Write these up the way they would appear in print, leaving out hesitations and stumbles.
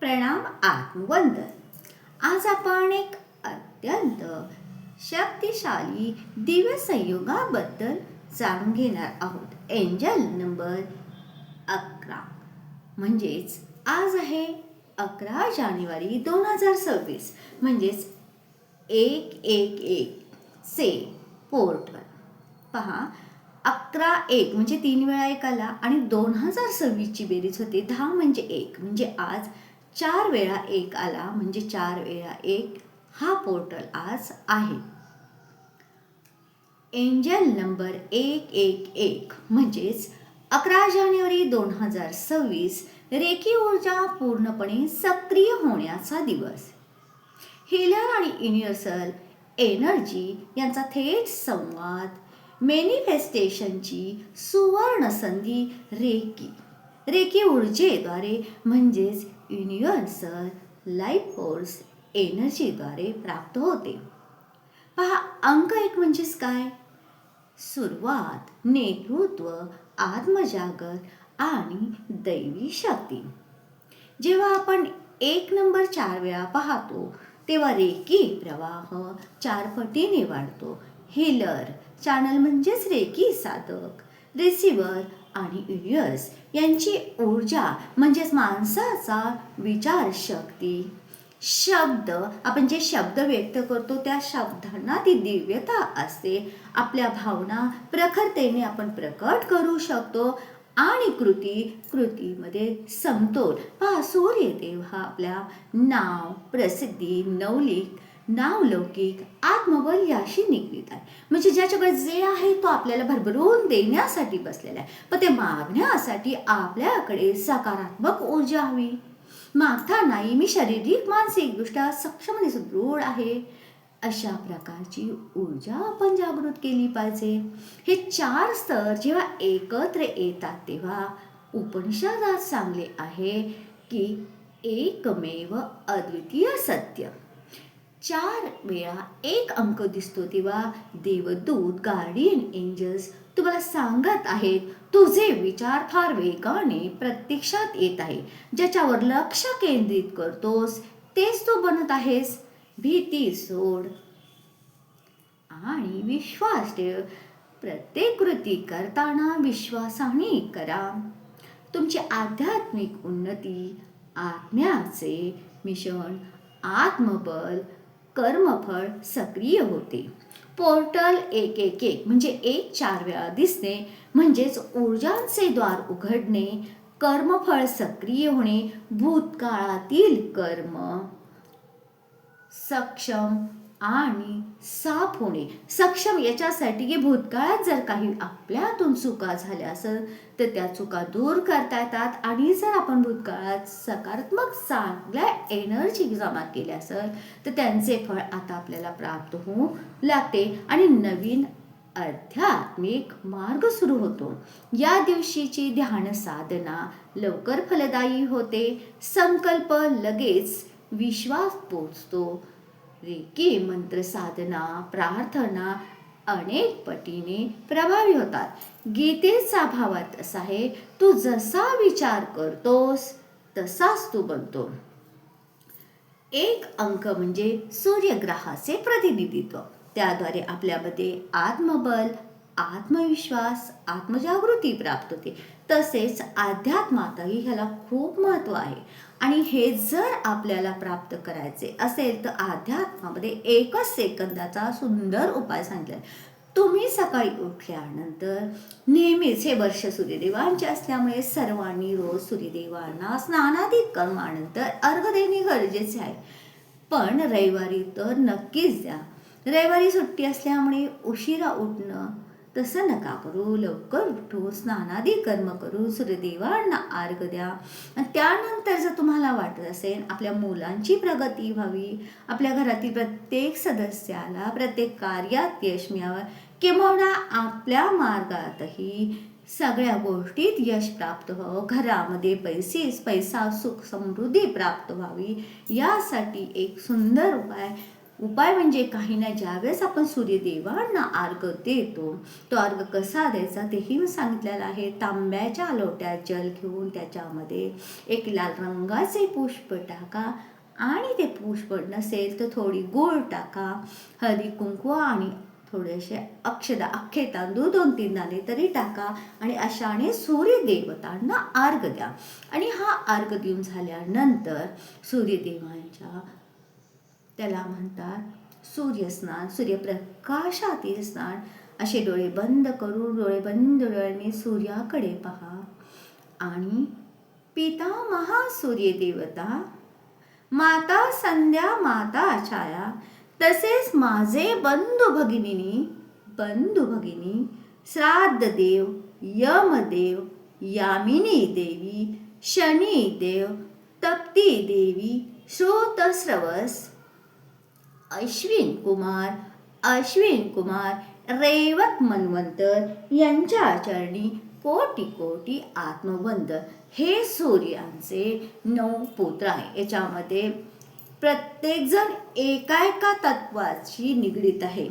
प्रणाम आत्मवंदन. आज आपण एक अत्यंत शक्तिशाली दिव्य संयोगाबद्दल जाणून घेणार आहोत. एंजल नंबर 11 म्हणजेच आज आहे 11 जानेवारी 2026 म्हणजेच 111 चे पोर्टल. पहा 11-1 म्हणजे 3 वेळा 1 आला आणि 2026 ची बेरीज होते 10 म्हणजे 1 म्हणजे आज 4 वेळा 1 आला म्हणजे 4 वेळा 1 हा पोर्टल आज आहे. एंजल नंबर 111 म्हणजेच 11 जानेवारी 2026 रेखी ऊर्जा पूर्णपणे सक्रिय होण्याचा दिवस. हीलर आणि युनिव्हर्सल एनर्जी यांचा थेट संवाद, मॅनिफेस्टेशनची सुवर्ण संधी रेखी ऊर्जेद्वारे म्हणजेच युनिव्हर्सल लाईफ फोर्स एनर्जीद्वारे प्राप्त होते. पहा अंक 1 म्हणजेच काय? सुरुवात, नेतृत्व, आत्मजागर आणि दैवी शक्ती. जेव्हा आपण 1 नंबर 4 वेळा पाहतो तेव्हा रेखी प्रवाह 4 पटीने वाढतो. हीलर चॅनल म्हणजेच रेखी साधक, रिसिव्हर आणि युनिव्हर्स यांची ऊर्जा म्हणजेच माणसाचा विचारशक्ती, शब्द, आपण जे शब्द व्यक्त करतो त्या शब्दांना ती दिव्यता असते. आपल्या भावना प्रखरतेने आपण प्रकट करू शकतो आणि कृतीमध्ये समतोल. पहा सूर्यदेव हा आपल्या नाव, प्रसिद्धी, नावलौकिक, आत्मबल याशी निगडीत आहे. म्हणजे ज्याच्याकडे जे आहे तो आपल्याला भरभरून देण्यासाठी बसलेला आहे, पण ते मागण्यासाठी आपल्याकडे सकारात्मक ऊर्जा हवी. मागता नाही, मी शारीरिक मानसिकदृष्ट्या सक्षम आणि सुदृढ आहे, अशा प्रकारची ऊर्जा आपण जागृत केली पाहिजे. हे 4 स्तर जेव्हा एकत्र येतात तेव्हा उपनिषदात सांगले आहे की एकमेव अद्वितीय सत्य. 4 वेळा 1 अंक दिसतो तेव्हा देवदूत, गार्डियन एंजल्स तुम्हाला सांगत आहेत तुझे विचार फार वेगाने प्रत्यक्षात येत आहे. ज्याच्यावर लक्ष केंद्रित करतोस तेच तू बनत आहेस. भीती सोड आणि विश्वास ठेव. प्रत्येक कृती करताना विश्वासाने करा. तुमची आध्यात्मिक उन्नती, आत्म्याचे मिशन, आत्मबल, कर्मफळ सक्रिय होते. पोर्टल 111 म्हणजे 1 4 वेळा दिसणे म्हणजेच ऊर्जांचे द्वार उघडणे, कर्मफळ सक्रिय होणे, भूतकाळातील कर्म सक्षम आणि साफ होणे. सक्षम याच्यासाठी की भूतकाळात जर काही आपल्यातून चुका झाल्या असेल तर त्या चुका दूर करता येतात आणि जर आपण भूतकाळात सकारात्मक चांगल्या एनर्जी जमा केल्या असेल तर त्यांचे फळ आता आपल्याला प्राप्त होऊ लागते आणि नवीन आध्यात्मिक मार्ग सुरू होतो. या दिवशीची ध्यान साधना लवकर फलदायी होते. संकल्प लगेच विश्वास पोचतो. रेकी मंत्र साधना, प्रार्थना अनेक पटीने प्रभावी होतात. गीतेचा भावार्थ असा आहे, तू जसा विचार करतोस तसाच तू बनतो. 1 अंक म्हणजे सूर्यग्रहाचे प्रतिनिधित्व. त्याद्वारे आपल्यामध्ये आत्मबल, आत्मविश्वास, आत्मजागृती प्राप्त होते. तसेच अध्यात्मातही ह्याला खूप महत्त्व आहे आणि हे जर आपल्याला प्राप्त करायचे असेल तर अध्यात्मामध्ये 1 सेकंदाचा सुंदर उपाय सांगितला. तुम्ही सकाळी उठल्यानंतर नेहमीच हे वर्ष सूर्यदेवांचे असल्यामुळे सर्वांनी रोज सूर्यदेवांना स्नानादी कर्मानंतर अर्घ्य देणे गरजेचे आहे. पण रविवारी तर नक्कीच द्या. रविवारी सुट्टी असल्यामुळे उशिरा उठणं तसं नका करू. लवकर उठून स्नानादी कर्म करून सूर्यदेवांना अर्घ्य द्या. आणि त्यानंतर जर तुम्हाला वाटत असेल आपल्या मुलांची प्रगती व्हावी, आपल्या घरातील प्रत्येक सदस्याला प्रत्येक कार्यात यश मिळावं, किंवा आपल्या मार्गातही सगळ्या गोष्टीत यश प्राप्त व्हावं, घरामध्ये पैसा सुख समृद्धी प्राप्त व्हावी, यासाठी एक सुंदर उपाय उपाय म्हणजे काही नाही, ज्यावेळेस आपण सूर्यदेवांना अर्घ्य देतो, तो अर्घ्य कसा द्यायचा तेही मी सांगितलेलं आहे. तांब्याच्या लोट्यात जल घेऊन त्याच्यामध्ये एक लाल रंगाचे पुष्प टाका आणि ते पुष्प नसेल तर थोडी गूळ टाका, हळदी कुंकू आणि थोडेसे अक्षदा अख्खे तांदूळ 2-3 दाणे तरी टाका आणि अशाने सूर्यदेवतांना अर्घ्य द्या. आणि हा अर्घ्य देऊन झाल्यानंतर सूर्यदेवांच्या त्याला म्हणतात सूर्यस्नान, सूर्यप्रकाशातील स्नान. असे डोळे बंद करून डोळ्यांनी सूर्याकडे पहा आणि पिता महासूर्यदेवता, माता संध्या, माता छाया, तसेच माझे बंधू भगिनी, श्राद्ध देव, यमदेव, यामिनी देवी, शनी देव, तप्ती देवी, श्रोतस्रवस, अश्विन कुमार, रेवत मन्वंतर यांच्या चरणी कोटी कोटी आत्मवंदन. हे सूर्यांचे 9 पुत्र आहे. याच्यामध्ये प्रत्येकजण एका तत्वाची निगडीत आहे.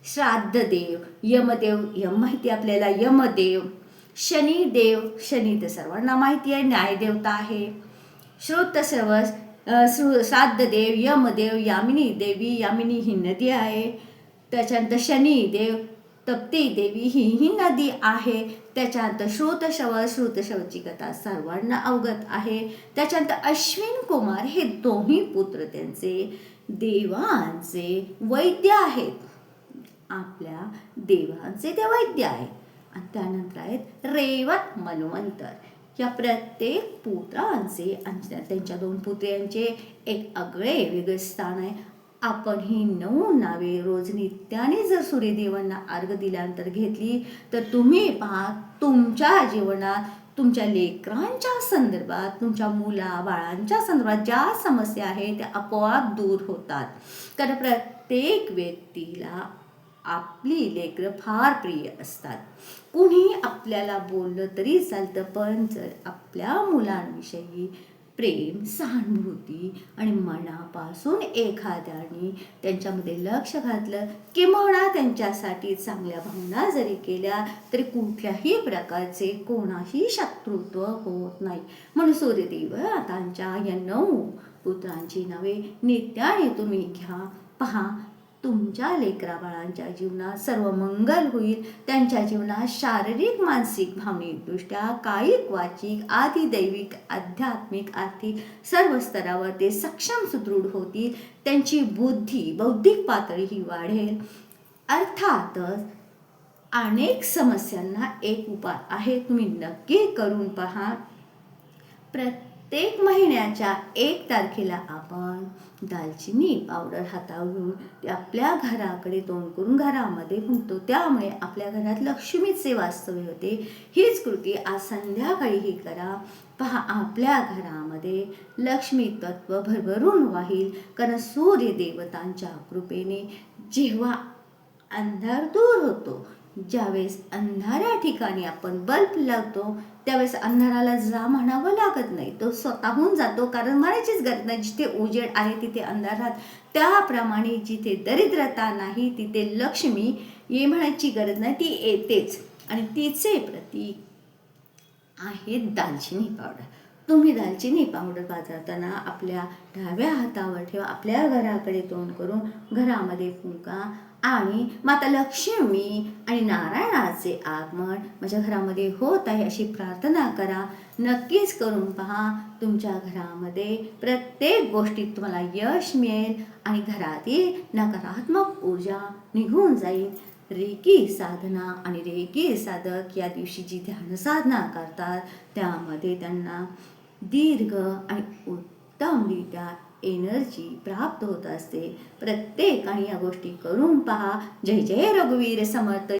श्राद्ध देव, यमदेव, यम माहिती आपल्याला, यमदेव, शनिदेव, शनी तर सर्वांना माहिती आहे, न्यायदेवता आहे. श्रोतस्रवस, श्राद्ध देव, यमदेव, यामिनी देवी, यामिनी ही नदी आहे. त्याच्यानंतर शनिदेव, तप्ती देवी ही नदी आहे. त्याच्यानंतर श्रोतश्रवची कथा सर्वांना अवगत आहे. त्याच्यानंतर अश्विन कुमार हे दोन्ही पुत्र त्यांचे देवांचे वैद्य आहेत. आपल्या देवांचे ते वैद्य आहेत. आणि त्यानंतर आहेत रेवत मन्वंतर. या प्रत्येक पुत्रांचे आणि त्यांच्या 2 पुत्र्यांचे एक आगळे वेगळे स्थान आहे. आपण ही 9 नावे रोज नित्याने जर सूर्यदेवांना अर्घ्य दिल्यानंतर घेतली तर तुम्ही पहा, तुमच्या जीवनात तुमच्या लेकरांच्या संदर्भात, तुमच्या बाळांच्या संदर्भात ज्या समस्या आहेत त्या आपोआप दूर होतात. कारण प्रत्येक व्यक्तीला आपली लेकरं फार प्रिय असतात. कुणी आपल्याला बोललं तरी चालतं, पण जर आपल्या मुलांविषयी प्रेम, सहानुभूती आणि मनापासून एखाद्याने त्यांच्यामध्ये लक्ष घातलं किंवा त्यांच्यासाठी चांगल्या भावना जरी केल्या तरी कुठल्याही प्रकारचे कोणाही शत्रुत्व होत नाही. म्हणून सूर्यदेवतांच्या या 9 पुत्रांची नावे नित्याने तुम्ही घ्या. पहा, तुमच्या लेकरा बाळांच्या जीवनात सर्व मंगल होईल. त्यांच्या जीवनात शारीरिक, मानसिक, भावनिकदृष्ट्या, कायिक, वाचिक, आदी दैविक, आध्यात्मिक, आर्थिक सर्व स्तरावर ते सक्षम, सुदृढ होतील. त्यांची बुद्धी, बौद्धिक पातळी ही वाढेल. अर्थातच अनेक समस्यांना एक उपाय आहे, तुम्ही नक्की करून पहा. प्रत्येक महिन्याच्या 1 तारखेला आपण दालचिनी पावडर हातावर घेऊन ते आपल्या घराकडे तोंड करून घरामध्ये फुंकतो. त्यामुळे आपल्या घरात लक्ष्मीचे वास्तव्य होते. हीच कृती आज संध्याकाळीही करा. पहा, आपल्या घरामध्ये लक्ष्मी तत्व भरभरून वाहील. कारण सूर्यदेवतांच्या कृपेने जेव्हा अंधार दूर होतो, ज्यावेळेस अंधाऱ्या ठिकाणी आपण बल्ब लावतो त्यावेळेस अंधाराला जा म्हणावं लागत नाही, तो स्वतःहून जातो. कारण म्हणायचीच गरज नाही, जिथे उजेड आहे तिथे अंधारात. त्याप्रमाणे जिथे दरिद्रता नाही तिथे लक्ष्मी ये म्हणायची गरज नाही, ती येतेच. आणि तिचे प्रतीक आहे दालचिनी पावडर. तुम्ही दालचिनी पावडर वाजवताना आपल्या डाव्या हातावर ठेवा, आपल्या घराकडे तोंड करून घरामध्ये फुंका आणि माता लक्ष्मी आणि नारायणाचे आगमन माझ्या घरामध्ये होत आहे अशी प्रार्थना करा. नक्कीच करून पहा. तुमच्या घरामध्ये प्रत्येक गोष्टीत तुम्हाला यश मिळेल आणि घरातील नकारात्मक ऊर्जा निघून जाईल. रेकी साधना आणि रेकी साधक या दिवशी जी ध्यान साधना करतात त्यामध्ये त्यांना दीर्घ आणि उत्तमरित्या एनर्जी प्राप्त होत असते. प्रत्येकाने या गोष्टी करून पहा. जय जय रघुवीर समर्थ.